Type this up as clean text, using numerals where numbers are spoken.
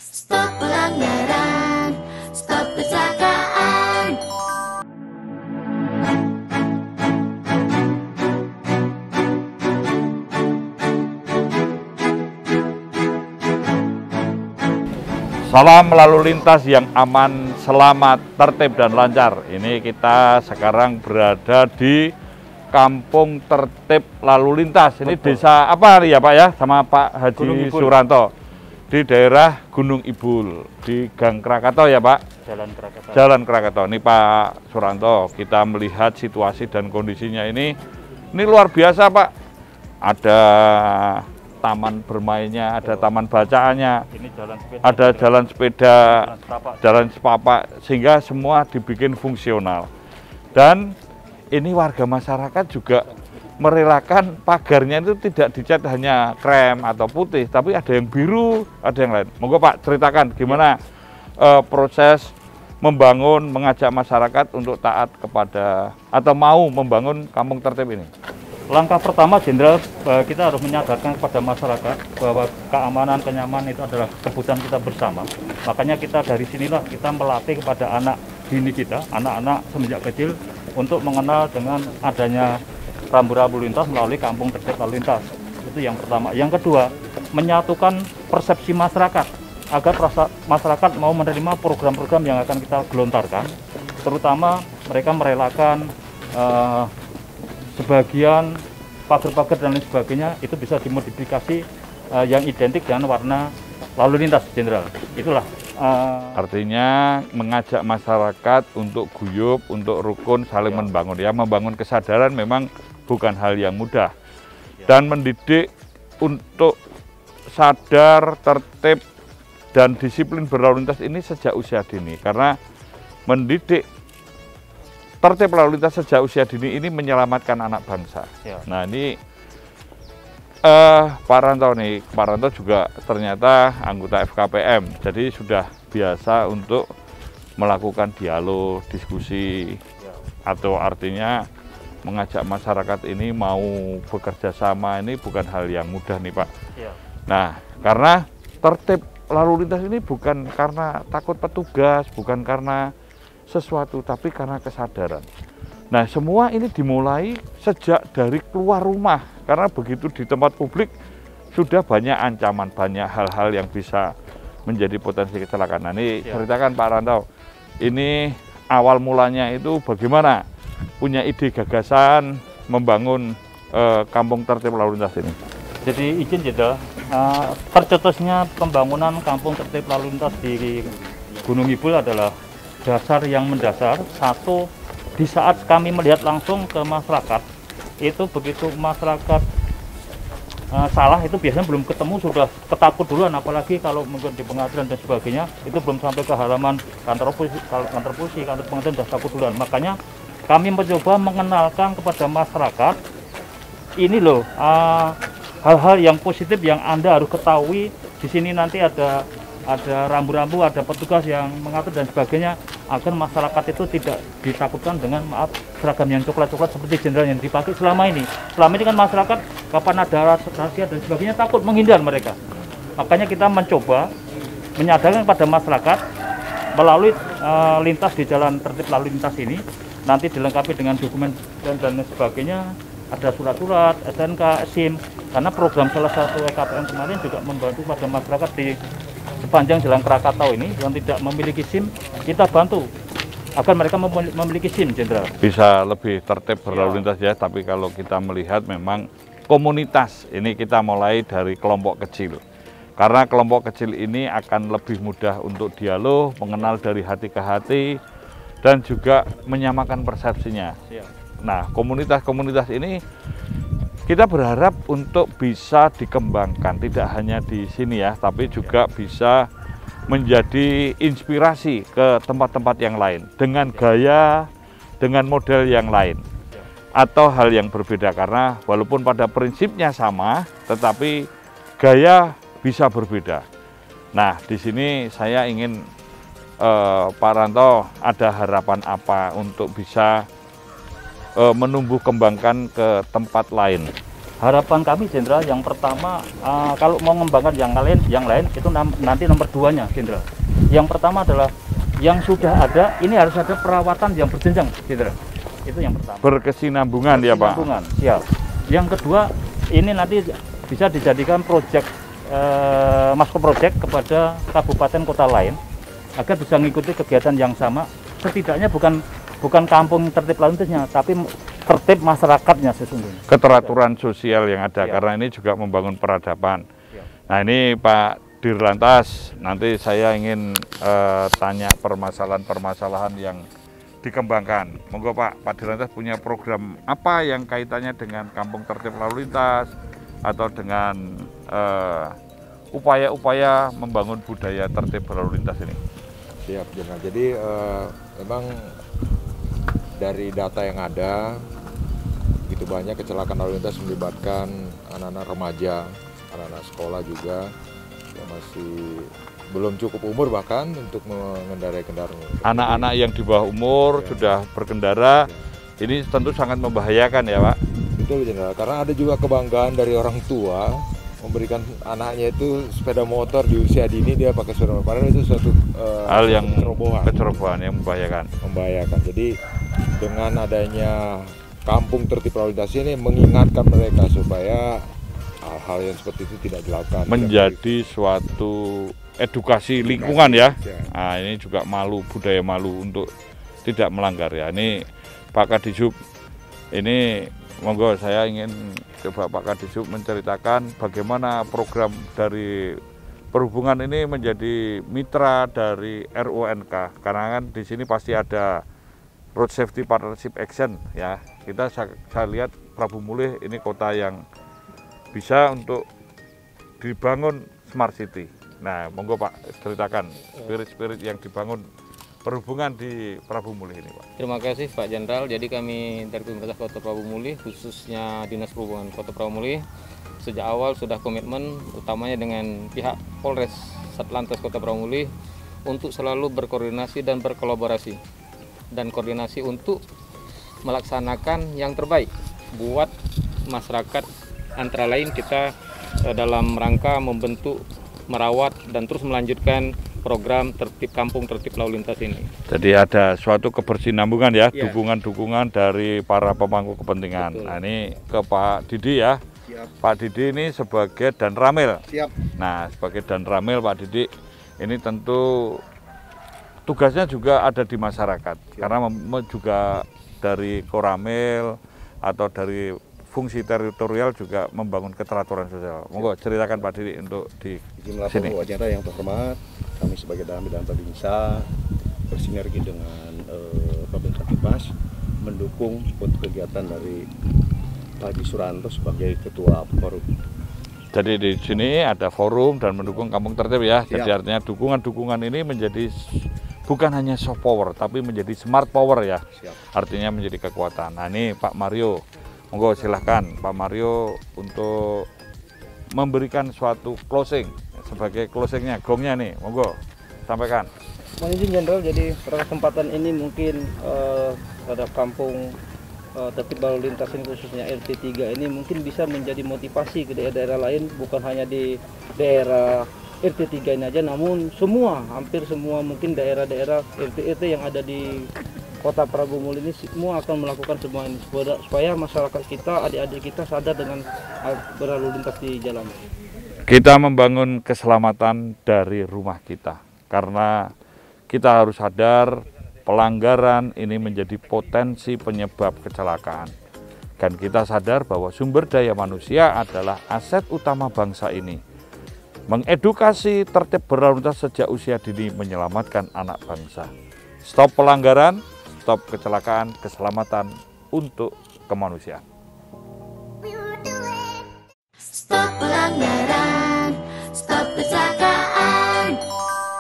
Stop pelanggaran, stop kecelakaan. Salam lalu lintas yang aman, selamat, tertib, dan lancar. Ini kita sekarang berada di Kampung Tertib Lalu Lintas. Ini betul. Desa apa ya Pak ya? Sama Pak Haji Suranto. Di daerah Gunung Ibul, di Gang Krakato ya Pak? Jalan Krakato. Jalan Krakato. Ini Pak Suranto, kita melihat situasi dan kondisinya ini luar biasa Pak. Ada taman bermainnya, ada taman bacaannya, ini jalan sepeda, ada jalan sepeda, jalan sepapak, sehingga semua dibikin fungsional. Dan ini warga masyarakat juga merelakan pagarnya itu tidak dicat hanya krem atau putih, tapi ada yang biru, ada yang lain. Monggo Pak, ceritakan gimana proses membangun, mengajak masyarakat untuk taat kepada atau mau membangun kampung tertib ini. Langkah pertama, Jenderal, kita harus menyadarkan kepada masyarakat bahwa keamanan, kenyamanan itu adalah kebutuhan kita bersama. Makanya kita dari sinilah kita melatih kepada anak dini kita, anak-anak semenjak kecil untuk mengenal dengan adanya rambu-rambu lintas melalui kampung tertib lalu lintas. Itu yang pertama. Yang kedua, menyatukan persepsi masyarakat agar masyarakat mau menerima program-program yang akan kita gelontarkan. Terutama mereka merelakan sebagian pagar-pagar dan lain sebagainya itu bisa dimodifikasi yang identik dengan warna lalu lintas, Jenderal. Itulah artinya mengajak masyarakat untuk guyup, untuk rukun, saling membangun. Ya, membangun kesadaran memang bukan hal yang mudah. Dan mendidik untuk sadar, tertib, dan disiplin berlalu lintas ini sejak usia dini. Karena mendidik tertib lalu lintas sejak usia dini ini menyelamatkan anak bangsa. Ya. Nah ini Pak Ranto juga ternyata anggota FKPM, jadi sudah biasa untuk melakukan dialog, diskusi, ya. Atau artinya mengajak masyarakat ini mau bekerja sama ini bukan hal yang mudah nih Pak. Ya. Nah karena tertib lalu lintas ini bukan karena takut petugas, bukan karena sesuatu, tapi karena kesadaran. Nah, semua ini dimulai sejak dari keluar rumah, karena begitu di tempat publik sudah banyak ancaman, banyak hal-hal yang bisa menjadi potensi kecelakaan. Nah, ini ceritakan Pak Ranto, ini awal mulanya itu bagaimana punya ide gagasan membangun kampung tertib lalu lintas ini? Jadi izin Jenderal, tercetusnya pembangunan kampung tertib lalu lintas di Gunung Ibul adalah dasar yang mendasar. Satu, di saat kami melihat langsung ke masyarakat, itu begitu masyarakat salah itu biasanya belum ketemu sudah ketakut duluan, apalagi kalau mungkin di pengadilan dan sebagainya itu belum sampai ke halaman kantor polisi, kantor pengadilan sudah takut duluan. Makanya kami mencoba mengenalkan kepada masyarakat ini loh hal-hal yang positif yang Anda harus ketahui. Di sini nanti ada rambu-rambu, ada petugas yang mengatur dan sebagainya, agar masyarakat itu tidak ditakutkan dengan seragam yang coklat-coklat seperti Jenderal yang dipakai selama ini. Selama ini kan masyarakat kapan ada rahasia dan sebagainya takut, menghindar mereka. Makanya kita mencoba menyadarkan pada masyarakat melalui lintas di jalan tertib lalu lintas ini, nanti dilengkapi dengan dokumen dan sebagainya, ada surat-surat, SNK, SIM, karena program salah satu EKPM kemarin juga membantu pada masyarakat di sepanjang jalan Krakatau ini yang tidak memiliki SIM, kita bantu agar mereka memiliki SIM, Jenderal. Bisa lebih tertib berlalu lintas ya, tapi kalau kita melihat memang komunitas ini kita mulai dari kelompok kecil. Karena kelompok kecil ini akan lebih mudah untuk dialog, mengenal dari hati ke hati, dan juga menyamakan persepsinya. Nah, komunitas-komunitas ini kita berharap untuk bisa dikembangkan, tidak hanya di sini ya, tapi juga bisa menjadi inspirasi ke tempat-tempat yang lain, dengan gaya, dengan model yang lain, atau hal yang berbeda, karena walaupun pada prinsipnya sama, tetapi gaya bisa berbeda. Nah, di sini saya ingin Pak Ranto, ada harapan apa untuk bisa menumbuh kembangkan ke tempat lain? harapan kami Jenderal, yang pertama kalau mau mengembangkan yang lain itu nanti nomor 2-nya Jenderal. Yang pertama adalah yang sudah ada ini harus ada perawatan yang berjenjang Jenderal. Itu yang pertama. Berkesinambungan ya Pak. Siap. Yang kedua ini nanti bisa dijadikan proyek masko proyek kepada kabupaten kota lain agar bisa mengikuti kegiatan yang sama. Setidaknya bukan kampung tertib lalu lintasnya, tapi tertib masyarakatnya sesungguhnya. Keteraturan sosial yang ada, Ya. karena ini juga membangun peradaban. Ya. Nah ini Pak Dirlantas, nanti saya ingin tanya permasalahan-permasalahan yang dikembangkan. Monggo Pak Dirlantas punya program apa yang kaitannya dengan kampung tertib lalu lintas atau dengan upaya-upaya membangun budaya tertib lalu lintas ini? Siap, Jenderal. Jadi memang dari data yang ada, begitu banyak kecelakaan lalu lintas melibatkan anak-anak remaja, anak-anak sekolah juga yang masih belum cukup umur bahkan untuk mengendarai kendaraan. Anak-anak yang di bawah umur sudah berkendara, ini tentu sangat membahayakan ya Pak? Betul Jenderal, karena ada juga kebanggaan dari orang tua memberikan anaknya itu sepeda motor di usia dini, dia pakai sepeda motor. Padahal itu suatu Hal yang kecerobohan yang membahayakan. Jadi dengan adanya kampung tertib lalu lintas ini mengingatkan mereka supaya hal-hal yang seperti itu tidak dilakukan. Menjadi suatu edukasi lingkungan ya. Nah, ini juga budaya malu untuk tidak melanggar ya. Ini Pak Kadisub, ini monggo saya ingin coba Pak Kadisub menceritakan bagaimana program dari perhubungan ini menjadi mitra dari RUNK, karena kan di sini pasti ada Road Safety Partnership Action ya. Saya lihat Prabu Mulih ini kota yang bisa untuk dibangun Smart City. Nah, monggo Pak ceritakan spirit-spirit yang dibangun perhubungan di Prabu Mulih ini Pak. Terima kasih Pak Jenderal. Jadi kami dari pemerintah Kota Prabu Mulih, khususnya Dinas Perhubungan Kota Prabu Mulih, sejak awal sudah komitmen utamanya dengan pihak Polres Satlantas Kota Prabu Mulih untuk selalu berkoordinasi dan berkolaborasi dan koordinasi untuk melaksanakan yang terbaik buat masyarakat, antara lain kita dalam rangka membentuk, merawat dan terus melanjutkan program tertib kampung tertib lalu lintas ini. Jadi ada suatu kebersinambungan ya, dukungan-dukungan dari para pemangku kepentingan. Betul. Nah ini ke Pak Didi ya. Siap. Pak Didi ini sebagai Danramil. Siap. Nah sebagai Danramil Pak Didi ini tentu tugasnya juga ada di masyarakat. Karena juga dari Koramil atau dari fungsi teritorial juga membangun keteraturan sosial. Monggo ceritakan Pak Didi untuk di Izin melapor sini. Bapak Jenderal yang terhormat, kami sebagai Danramil dan Babinsa bersinergi dengan Pemerintah Tipas mendukung untuk kegiatan dari Pak Haji Suranto sebagai Ketua Forum. Jadi di sini ada forum dan mendukung kampung tertib ya. Siap. Jadi artinya dukungan-dukungan ini menjadi bukan hanya soft power, tapi menjadi smart power ya. Siap. Artinya menjadi kekuatan. Nah ini Pak Mario, monggo silahkan Pak Mario untuk memberikan suatu closing. Sebagai closingnya, gongnya nih, monggo sampaikan. Mohon izin Jenderal, jadi pada kesempatan ini mungkin terhadap kampung tertib lalu lintas ini khususnya RT3 ini mungkin bisa menjadi motivasi ke daerah-daerah lain, bukan hanya di daerah RT3 ini aja, namun hampir semua mungkin daerah-daerah RT yang ada di Kota Prabu Mulih ini semua akan melakukan semua ini supaya masyarakat kita, adik-adik kita sadar dengan berlalu lintas di jalan. Kita membangun keselamatan dari rumah kita, karena kita harus sadar pelanggaran ini menjadi potensi penyebab kecelakaan. Dan kita sadar bahwa sumber daya manusia adalah aset utama bangsa ini. Mengedukasi tertib berlalu lintas sejak usia dini menyelamatkan anak bangsa. Stop pelanggaran, stop kecelakaan, keselamatan untuk kemanusiaan. Stop pelanggaran.